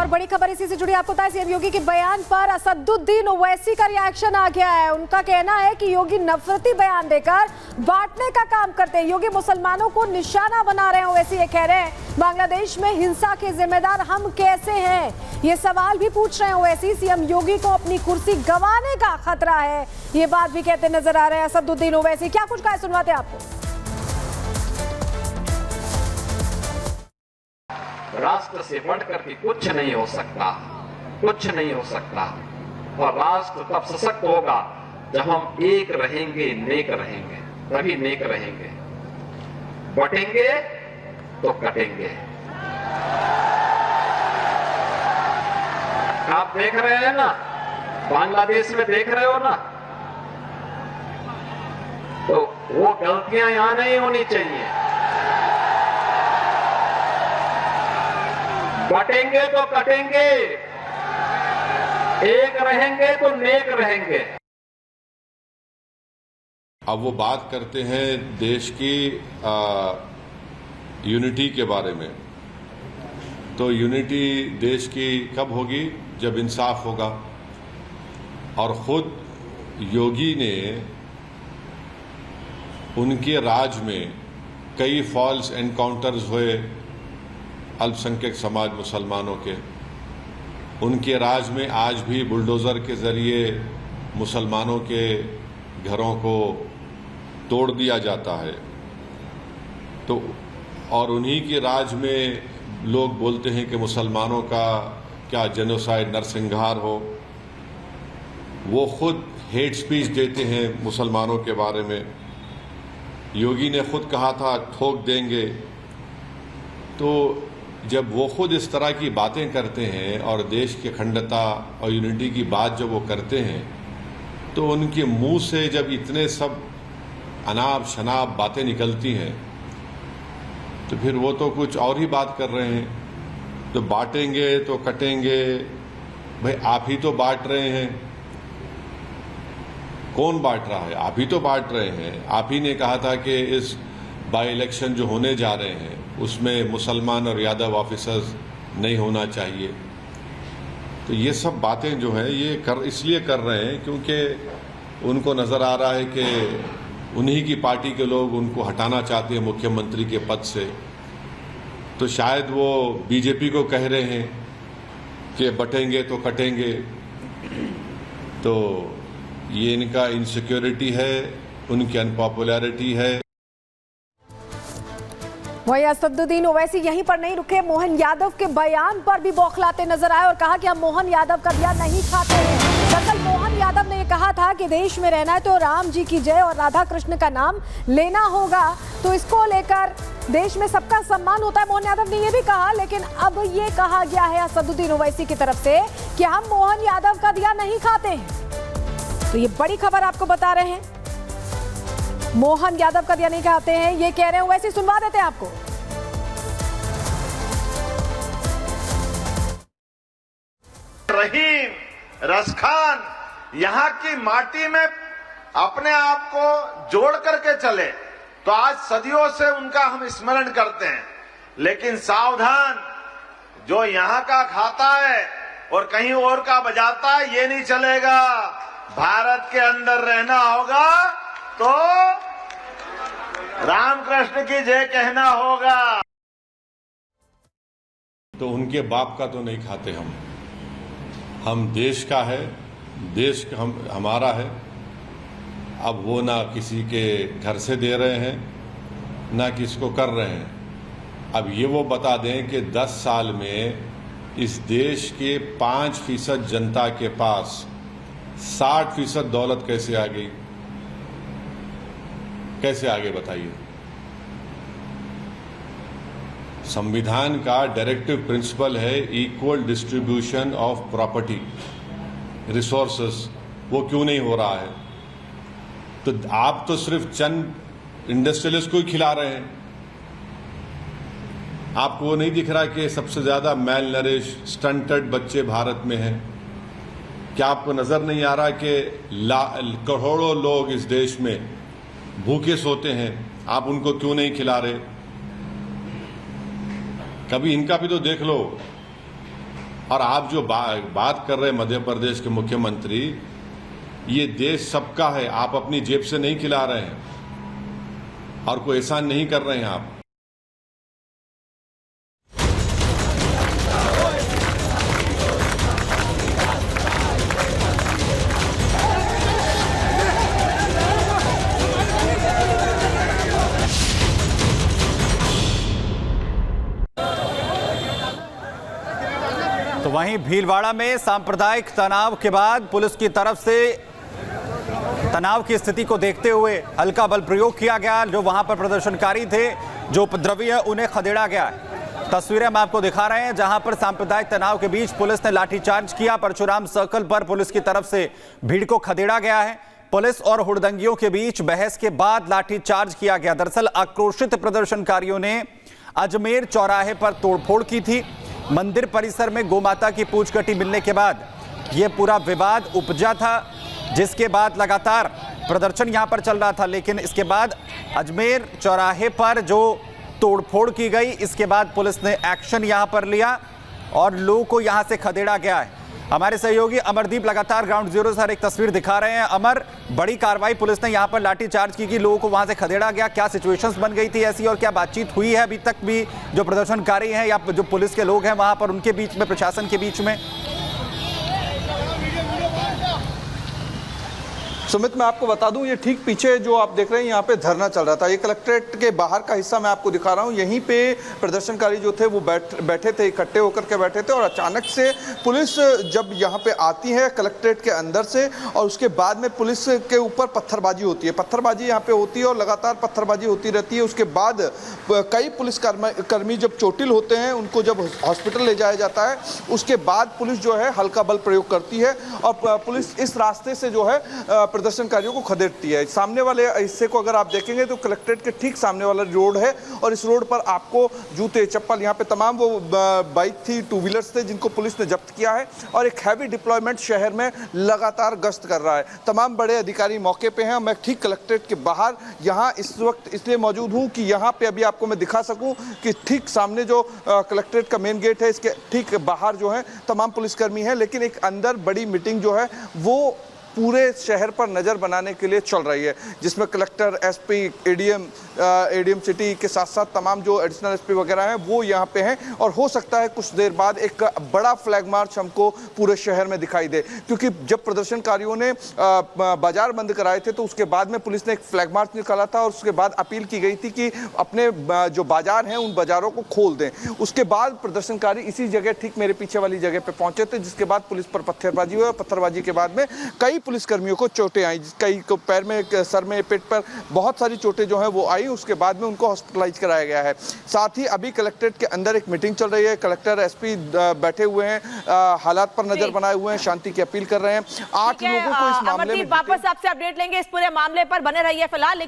और बड़ी खबर इसी से जुड़ी आपको बता, सीएम योगी के बयान पर असदुद्दीन ओवैसी का रिएक्शन आ गया है। उनका कहना है कि योगी नफरती बयान देकर बांटने का काम करते हैं। योगी मुसलमानों को निशाना बना रहे हैं। ओवैसी ये कह रहे हैं बांग्लादेश में हिंसा के जिम्मेदार हम कैसे हैं, ये सवाल भी पूछ रहे हैं ओवैसी। सीएम योगी को अपनी कुर्सी गंवाने का खतरा है, ये बात भी कहते नजर आ रहे हैं असदुद्दीन ओवैसी। क्या कुछ कहा सुनवाते आपको। राष्ट्र से बढ़कर के कुछ नहीं हो सकता, कुछ नहीं हो सकता। और राष्ट्र तब सशक्त होगा जब हम एक रहेंगे, नेक रहेंगे, तभी नेक रहेंगे। बटेंगे तो कटेंगे। आप देख रहे हैं ना, बांग्लादेश में देख रहे हो ना, तो वो गलतियां यहां नहीं होनी चाहिए। बटेंगे तो कटेंगे, एक रहेंगे तो नेक रहेंगे। अब वो बात करते हैं देश की यूनिटी के बारे में। तो यूनिटी देश की कब होगी? जब इंसाफ होगा। और खुद योगी ने उनके राज में कई फॉल्स एनकाउंटर्स हुए अल्पसंख्यक समाज मुसलमानों के। उनके राज में आज भी बुलडोज़र के ज़रिए मुसलमानों के घरों को तोड़ दिया जाता है। तो और उन्हीं के राज में लोग बोलते हैं कि मुसलमानों का क्या जेनोसाइड, नरसंहार हो। वो खुद हेट स्पीच देते हैं मुसलमानों के बारे में। योगी ने खुद कहा था ठोक देंगे। तो जब वो खुद इस तरह की बातें करते हैं और देश की अखंडता और यूनिटी की बात जब वो करते हैं, तो उनके मुंह से जब इतने सब अनाप शनाप बातें निकलती हैं, तो फिर वो तो कुछ और ही बात कर रहे हैं। तो बांटेंगे तो कटेंगे, भाई आप ही तो बांट रहे हैं। कौन बांट रहा है? आप ही तो बांट रहे हैं। आप ही ने कहा था कि इस बाई इलेक्शन जो होने जा रहे हैं उसमें मुसलमान और यादव ऑफिसर्स नहीं होना चाहिए। तो ये सब बातें जो हैं ये इसलिए कर रहे हैं क्योंकि उनको नज़र आ रहा है कि उन्हीं की पार्टी के लोग उनको हटाना चाहते हैं मुख्यमंत्री के पद से। तो शायद वो बीजेपी को कह रहे हैं कि बटेंगे तो कटेंगे। तो ये इनका इनसिक्योरिटी है, उनकी अनपॉपुलैरिटी है। वही असदुद्दीन ओवैसी यहीं पर नहीं रुके, मोहन यादव के बयान पर भी बौखलाते नजर आए और कहा कि हम मोहन यादव का दिया नहीं खाते हैं। दरअसल मोहन यादव ने यह कहा था कि देश में रहना है तो राम जी की जय और राधा कृष्ण का नाम लेना होगा। तो इसको लेकर देश में सबका सम्मान होता है, मोहन यादव ने यह भी कहा। लेकिन अब ये कहा गया है असदुद्दीन ओवैसी की तरफ से कि हम मोहन यादव का दिया नहीं खाते हैं। तो ये बड़ी खबर आपको बता रहे हैं, मोहन यादव का दिया नहीं खाते हैं, ये कह रहे हैं ओवैसी। सुनवा देते हैं आपको। रहीम, रसखान यहाँ की माटी में अपने आप को जोड़ करके चले तो आज सदियों से उनका हम स्मरण करते हैं। लेकिन सावधान, जो यहाँ का खाता है और कहीं और का बजाता है, ये नहीं चलेगा। भारत के अंदर रहना होगा तो रामकृष्ण की जय कहना होगा। तो उनके बाप का तो नहीं खाते हम देश का है, देश हमारा है। अब वो ना किसी के घर से दे रहे हैं ना किसको कर रहे हैं। अब ये वो बता दें कि 10 साल में इस देश के 5% जनता के पास 60% दौलत कैसे आ गई? कैसे आगे बताइए। संविधान का डायरेक्टिव प्रिंसिपल है equal distribution of property resources, वो क्यों नहीं हो रहा है? तो आप तो सिर्फ चंद इंडस्ट्रियलिस्ट को ही खिला रहे हैं। आपको नहीं दिख रहा कि सबसे ज्यादा मेल नरिश स्टंटेड बच्चे भारत में हैं? क्या आपको नजर नहीं आ रहा कि करोड़ों लोग इस देश में भूखे सोते हैं, आप उनको क्यों नहीं खिला रहे? कभी इनका भी तो देख लो। और आप जो बात कर रहे हैं मध्य प्रदेश के मुख्यमंत्री, ये देश सबका है, आप अपनी जेब से नहीं खिला रहे हैं और कोई एहसान नहीं कर रहे हैं आप। तो वहीं भीलवाड़ा में सांप्रदायिक तनाव के बाद पुलिस की तरफ से तनाव की स्थिति को देखते हुए हल्का बल प्रयोग किया गया। जो वहां पर प्रदर्शनकारी थे, जो उपद्रवी है, उन्हें खदेड़ा गया है। तस्वीरें हम आपको दिखा रहे हैं जहां पर सांप्रदायिक तनाव के बीच पुलिस ने लाठीचार्ज किया। परशुराम सर्कल पर पुलिस की तरफ से भीड़ को खदेड़ा गया है। पुलिस और हुड़दंगियों के बीच बहस के बाद लाठीचार्ज किया गया। दरअसल आक्रोशित प्रदर्शनकारियों ने अजमेर चौराहे पर तोड़फोड़ की थी। मंदिर परिसर में गोमाता की पूछकटी मिलने के बाद यह पूरा विवाद उपजा था, जिसके बाद लगातार प्रदर्शन यहां पर चल रहा था। लेकिन इसके बाद अजमेर चौराहे पर जो तोड़फोड़ की गई, इसके बाद पुलिस ने एक्शन यहां पर लिया और लोगों को यहां से खदेड़ा गया है। हमारे सहयोगी अमरदीप लगातार ग्राउंड जीरो से एक तस्वीर दिखा रहे हैं। अमर, बड़ी कार्रवाई पुलिस ने यहां पर लाठीचार्ज की, लोगों को वहां से खदेड़ा गया। क्या सिचुएशंस बन गई थी ऐसी और क्या बातचीत हुई है अभी तक भी जो प्रदर्शनकारी हैं या जो पुलिस के लोग हैं वहां पर, उनके बीच में, प्रशासन के बीच में? सुमित, मैं आपको बता दूं, ये ठीक पीछे जो आप देख रहे हैं यहाँ पे धरना चल रहा था। ये कलेक्ट्रेट के बाहर का हिस्सा मैं आपको दिखा रहा हूँ। यहीं पे प्रदर्शनकारी जो थे वो बैठे थे, इकट्ठे होकर के बैठे थे और अचानक से पुलिस जब यहाँ पे आती है कलेक्ट्रेट के अंदर से, और उसके बाद में पुलिस के ऊपर पत्थरबाजी होती है। पत्थरबाजी यहाँ पे होती है और लगातार पत्थरबाजी होती रहती है। उसके बाद कई पुलिस कर्मी जब चोटिल होते हैं, उनको जब हॉस्पिटल ले जाया जाता है, उसके बाद पुलिस जो है हल्का बल प्रयोग करती है और पुलिस इस रास्ते से जो है प्रदर्शनकारियों को खदेड़ती है। सामने वाले हिस्से को अगर आप देखेंगे तो कलेक्ट्रेट के ठीक सामने वाला रोड है और इस रोड पर आपको जूते, चप्पल, यहाँ पे तमाम वो बाइक थी, टू व्हीलर्स थे जिनको पुलिस ने जब्त किया है और एक हैवी डिप्लॉयमेंट शहर में लगातार गश्त कर रहा है। तमाम बड़े अधिकारी मौके पे हैं। मैं ठीक कलेक्ट्रेट के बाहर यहाँ इस वक्त इसलिए मौजूद हूँ कि यहाँ पे अभी आपको मैं दिखा सकूँ कि ठीक सामने जो कलेक्ट्रेट का मेन गेट है, इसके ठीक बाहर जो है तमाम पुलिसकर्मी हैं, लेकिन एक अंदर बड़ी मीटिंग जो है वो पूरे शहर पर नज़र बनाने के लिए चल रही है, जिसमें कलेक्टर, एसपी, एडीएम सिटी के साथ साथ तमाम जो एडिशनल एसपी वगैरह हैं वो यहाँ पे हैं। और हो सकता है कुछ देर बाद एक बड़ा फ्लैग मार्च हमको पूरे शहर में दिखाई दे, क्योंकि जब प्रदर्शनकारियों ने बाजार बंद कराए थे तो उसके बाद में पुलिस ने एक फ्लैग मार्च निकाला था और उसके बाद अपील की गई थी कि अपने जो बाजार हैं उन बाजारों को खोल दें। उसके बाद प्रदर्शनकारी इसी जगह, ठीक मेरे पीछे वाली जगह पर पहुंचे थे, जिसके बाद पुलिस पर पत्थरबाजी हुई और पत्थरबाजी के बाद में कई पुलिसकर्मियों को चोटें आई, कई को पैर में, सर में, पेट पर बहुत सारी चोटें जो हैं वो आई। उसके बाद में उनको हॉस्पिटलाइज कराया गया है। साथ ही अभी कलेक्ट्रेट के अंदर एक मीटिंग चल रही है। कलेक्टर, एसपी बैठे हुए हैं, हालात पर नजर बनाए हुए हैं, शांति की अपील कर रहे हैं। 8 लोगों को इस मामले में वापस आपसे अपडेट लेंगे इस पूरे मामले पर, बने रहिए फिलहाल। लेकिन